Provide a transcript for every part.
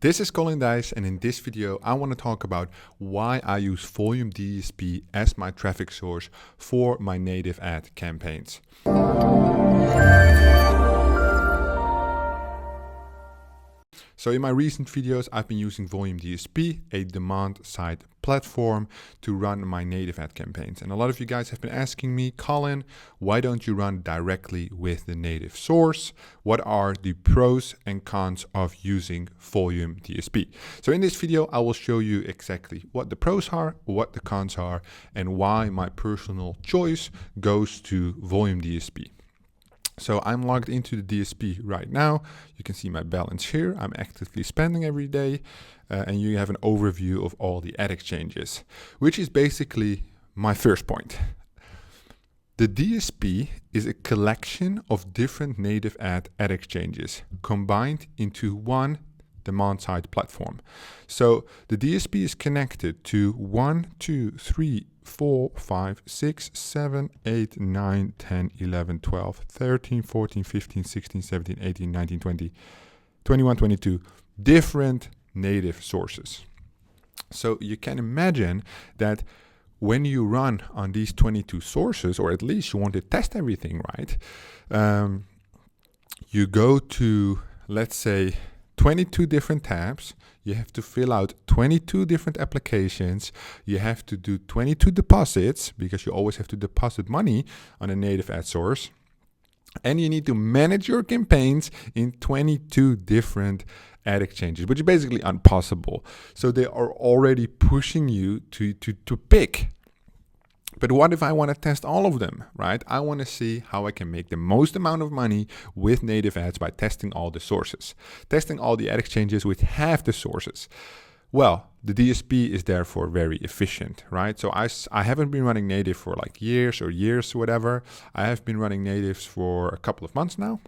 This is Colin Dijs, and in this video I want to talk about why I use Volume DSP as my traffic source for my native ad campaigns. So in my recent videos, I've been using Volume DSP, a demand-side platform, to run my native ad campaigns. And a lot of you guys have been asking me, Colin, why don't you run directly with the native source? What are the pros and cons of using Volume DSP? So in this video, I will show you exactly what the pros are, what the cons are, and why my personal choice goes to Volume DSP. So I'm logged into the DSP right now. You can see my balance here. I'm actively spending every day, and you have an overview of all the ad exchanges, which is basically my first point. The DSP is a collection of different native ad exchanges combined into one demand-side platform. So the DSP is connected to 1, 2, 3, 4, 5, 6, 7, 8, 9, 10, 11, 12, 13, 14, 15, 16, 17, 18, 19, 20, 21, 22 different native sources. So you can imagine that when you run on these 22 sources, or at least you want to test everything, right? You go to, let's say, 22 different tabs. You have to fill out 22 different applications. You have to do 22 deposits, because you always have to deposit money on a native ad source. And you need to manage your campaigns in 22 different ad exchanges, which is basically impossible. So they are already pushing you to pick. But what if I want to test all of them, right? I want to see how I can make the most amount of money with native ads by testing all the sources, testing all the ad exchanges with half the sources. Well, the DSP is therefore very efficient, right? So I haven't been running native for like years or whatever. I have been running natives for a couple of months now,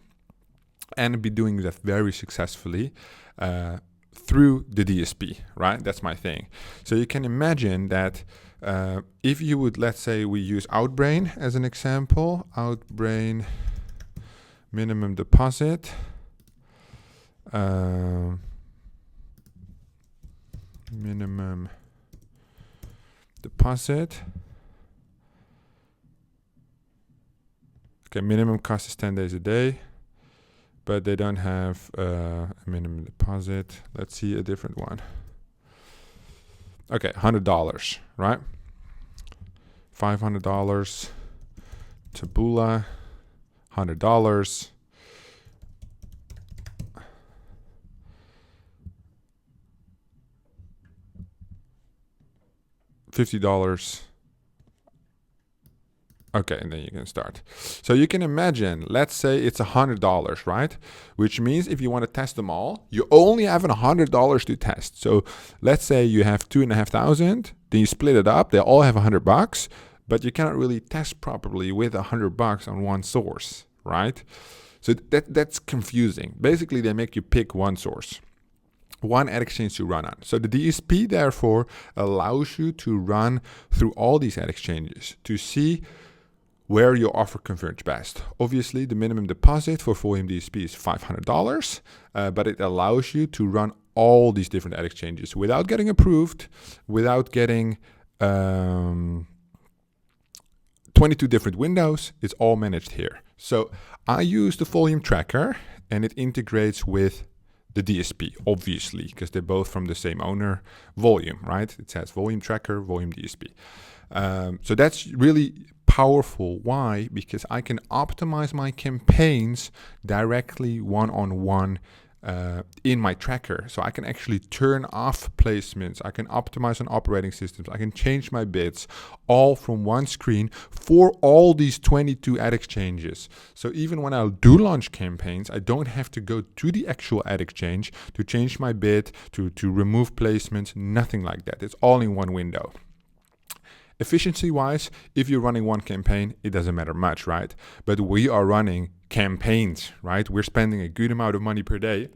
and been doing that very successfully through the DSP, right? That's my thing. So you can imagine that if you would, let's say we use Outbrain as an example, Outbrain minimum deposit, minimum deposit. Okay, minimum cost is 10 days a day, but they don't have a minimum deposit. Let's see a different one. Okay, $100, right? $500. Taboola, $100. $50. Okay, and then you can start. So you can imagine, let's say it's $100, right? Which means if you want to test them all, you only have $100 to test. So let's say you have 2,500, then you split it up. They all have $100, but you cannot really test properly with $100 on one source, right? So that's confusing. Basically, they make you pick one source, one ad exchange to run on. So the DSP therefore allows you to run through all these ad exchanges to see where your offer converts best. Obviously, the minimum deposit for Volume DSP is $500, but it allows you to run all these different ad exchanges without getting approved, without getting 22 different windows. It's all managed here. So I use the volume tracker, and it integrates with the DSP, obviously, because they're both from the same owner, Volume, right? It says volume tracker, Volume DSP. So that's really powerful. Why? Because I can optimize my campaigns directly one-on-one in my tracker. So I can actually turn off placements. I can optimize on operating systems. I can change my bids all from one screen for all these 22 ad exchanges. So even when I do launch campaigns, I don't have to go to the actual ad exchange to change my bid, to remove placements, nothing like that. It's all in one window. Efficiency-wise, if you're running one campaign, it doesn't matter much, right? But we are running campaigns, right? We're spending a good amount of money per day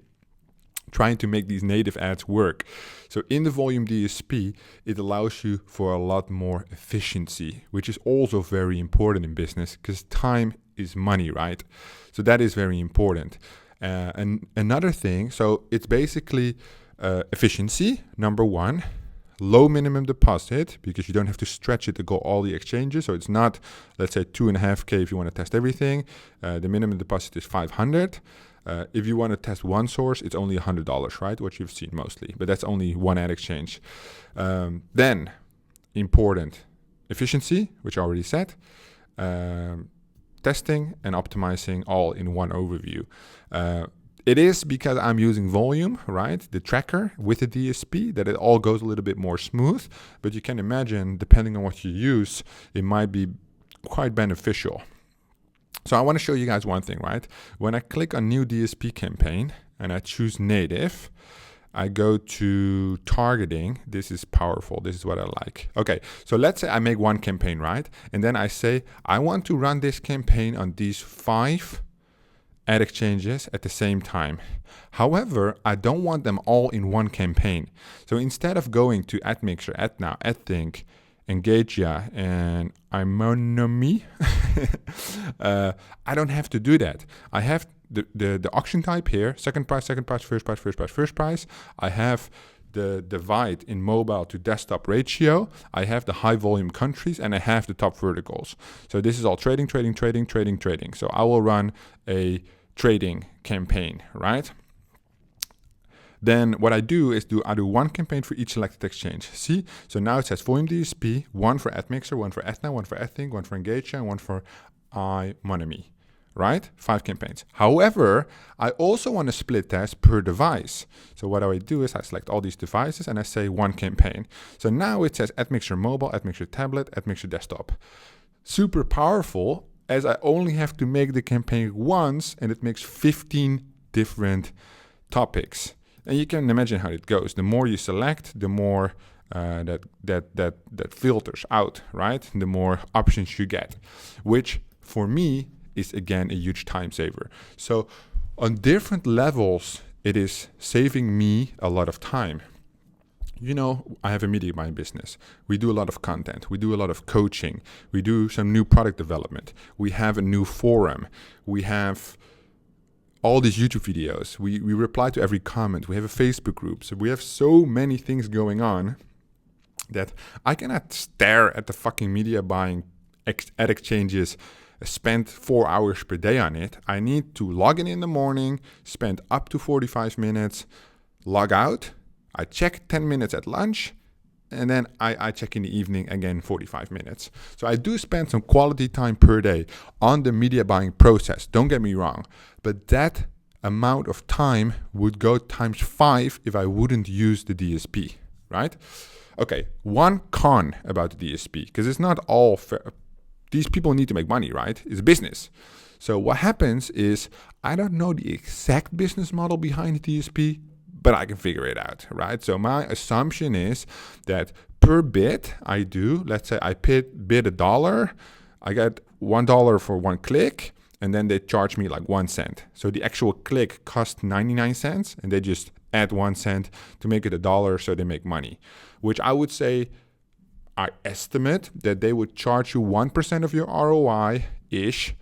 trying to make these native ads work. So in the Volume DSP, it allows you for a lot more efficiency, which is also very important in business because time is money, right? So that is very important. And another thing, so it's basically efficiency, number one. Low minimum deposit, because you don't have to stretch it to go all the exchanges. So it's not, let's say, 2.5K if you want to test everything. The minimum deposit is 500. If you want to test one source, it's only $100, right? What you've seen mostly, but that's only one ad exchange. Then, important, efficiency, which I already said. Testing and optimizing all in one overview. It is because I'm using Volume, right, the tracker with the DSP, that it all goes a little bit more smooth. But you can imagine, depending on what you use, it might be quite beneficial. So I want to show you guys one thing, right? When I click on New DSP Campaign and I choose Native, I go to targeting. This is powerful. This is what I like. Okay, so let's say I make one campaign, right? And then I say, I want to run this campaign on these 5 ad exchanges at the same time. However, I don't want them all in one campaign. So instead of going to AdMixer, AdNow, AdThink, Engagea, and Imonomy, I don't have to do that. I have the auction type here, second price, first price. I have the divide in mobile to desktop ratio. I have the high volume countries, and I have the top verticals. So this is all trading. So I will run a trading campaign, right? Then what I do is I do one campaign for each selected exchange. See? So now it says Volume DSP, one for AdMixer, one for AdNow, one for AdThink, one for Engagea, and one for Imonomy, right? 5 campaigns. However, I also want to split test per device. So what I do is I select all these devices and I say one campaign. So now it says AdMixer mobile, AdMixer tablet, AdMixer desktop. Super powerful, as I only have to make the campaign once, and it makes 15 different topics. And you can imagine how it goes. The more you select, the more that filters out, right? The more options you get, which for me is again a huge time saver. So on different levels, it is saving me a lot of time. You know, I have a media buying business. We do a lot of content. We do a lot of coaching. We do some new product development. We have a new forum. We have all these YouTube videos. We reply to every comment. We have a Facebook group. So we have so many things going on that I cannot stare at the fucking media buying ad exchanges, spend 4 hours per day on it. I need to log in the morning, spend up to 45 minutes, log out. I check 10 minutes at lunch, and then I check in the evening again 45 minutes. So I do spend some quality time per day on the media buying process. Don't get me wrong, but that amount of time would go times 5 if I wouldn't use the DSP, right? Okay, one con about the DSP, because it's not all fair. These people need to make money, right? It's a business. So what happens is, I don't know the exact business model behind the DSP, but I can figure it out, right? So my assumption is that per bid I do, let's say I bid $1, I get $1 for one click, and then they charge me like 1 cent. So the actual click costs 99 cents, and they just add 1 cent to make it $1, so they make money. Which I would say, I estimate that they would charge you 1% of your ROI-ish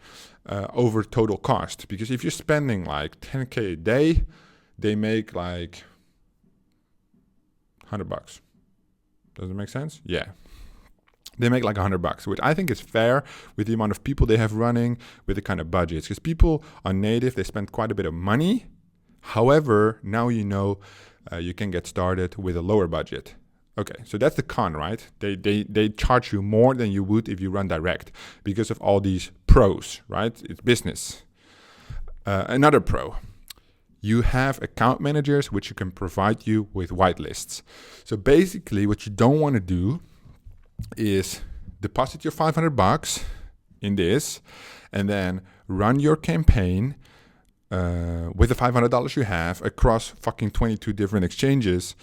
over total cost. Because if you're spending like 10K a day, they make like $100. Does it make sense? Yeah. They make like $100, which I think is fair with the amount of people they have running, with the kind of budgets. Because people on native, they spend quite a bit of money. However, now you know you can get started with a lower budget. Okay, so that's the con, right? They charge you more than you would if you run direct because of all these pros, right? It's business. Another pro. You have account managers which can provide you with whitelists. So basically what you don't want to do is deposit your $500 in this and then run your campaign with the $500 you have across fucking 22 different exchanges,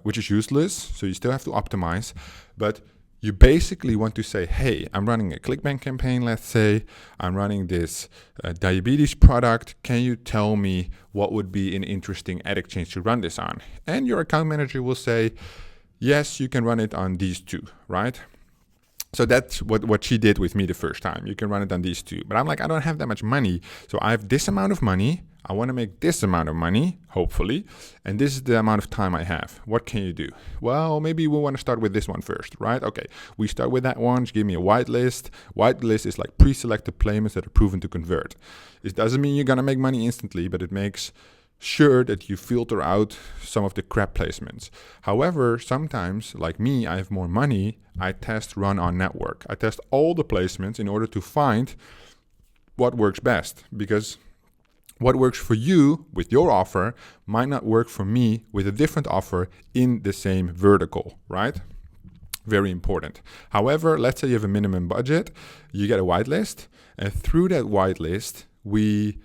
which is useless. So you still have to optimize, but you basically want to say, hey, I'm running a ClickBank campaign, let's say. I'm running this diabetes product. Can you tell me what would be an interesting ad exchange to run this on? And your account manager will say, yes, you can run it on these two, right? So that's what she did with me the first time. You can run it on these two. But I'm like, I don't have that much money. So I have this amount of money. I want to make this amount of money, hopefully, and this is the amount of time I have. What can you do? Well, maybe we want to start with this one first, right? Okay, we start with that one. Just give me a whitelist. Whitelist is like pre-selected placements that are proven to convert. It doesn't mean you're going to make money instantly, but it makes sure that you filter out some of the crap placements. However, sometimes, like me, I have more money. I test run on network. I test all the placements in order to find what works best, because what works for you with your offer might not work for me with a different offer in the same vertical, right? Very important. However, let's say you have a minimum budget, you get a whitelist, and through that whitelist, we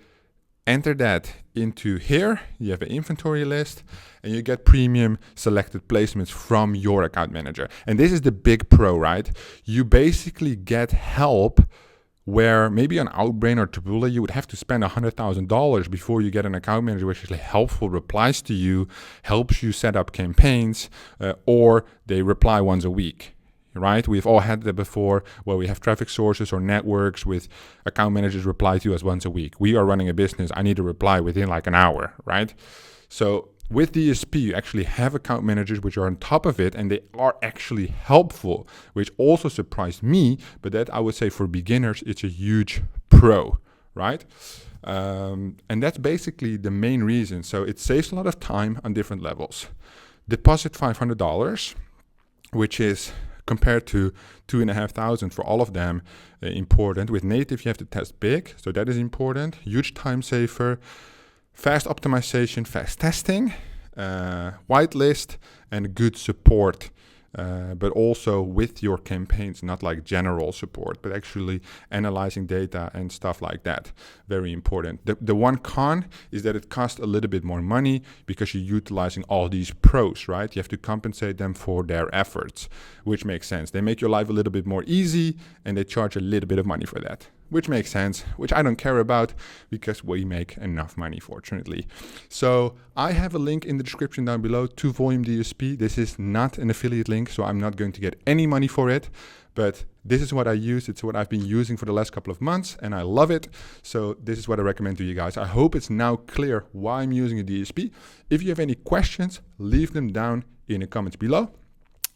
enter that into here. You have an inventory list, and you get premium selected placements from your account manager. And this is the big pro, right? You basically get help where maybe on Outbrain or Taboola, you would have to spend $100,000 before you get an account manager which is helpful, replies to you, helps you set up campaigns, or they reply once a week, right? We've all had that before, where we have traffic sources or networks with account managers reply to us once a week. We are running a business. I need to reply within like an hour, right? So with DSP, you actually have account managers which are on top of it, and they are actually helpful, which also surprised me. But that, I would say, for beginners, it's a huge pro, right? And that's basically the main reason. So it saves a lot of time on different levels. Deposit $500, which is compared to $2,500 for all of them, important. With native, you have to test big, so that is important. Huge time saver. Fast optimization, fast testing, whitelist, and good support, but also with your campaigns, not like general support, but actually analyzing data and stuff like that. Very important. The one con is that it costs a little bit more money because you're utilizing all these pros, right? You have to compensate them for their efforts, which makes sense. They make your life a little bit more easy, and they charge a little bit of money for that, which makes sense, which I don't care about because we make enough money, fortunately. So I have a link in the description down below to Volume DSP. This is not an affiliate link, so I'm not going to get any money for it, but this is what I use. It's what I've been using for the last couple of months, and I love it. So this is what I recommend to you guys. I hope it's now clear why I'm using a DSP. If you have any questions, leave them down in the comments below,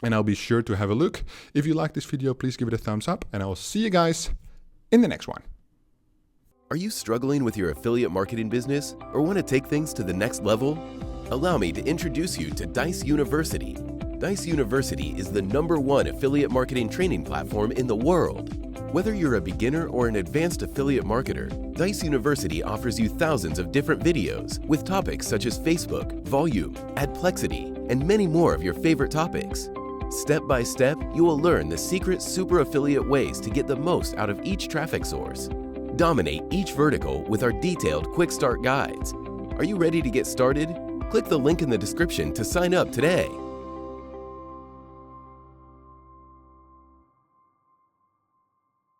and I'll be sure to have a look. If you like this video, please give it a thumbs up, and I will see you guys in the next one. Are you struggling with your affiliate marketing business or want to take things to the next level? Allow me to introduce you to Dijs University. Dijs University is the #1 affiliate marketing training platform in the world. Whether you're a beginner or an advanced affiliate marketer, Dijs University offers you thousands of different videos with topics such as Facebook, Volume, Adplexity, and many more of your favorite topics. Step by step, you will learn the secret super affiliate ways to get the most out of each traffic source. Dominate each vertical with our detailed quick start guides. Are you ready to get started? Click the link in the description to sign up today.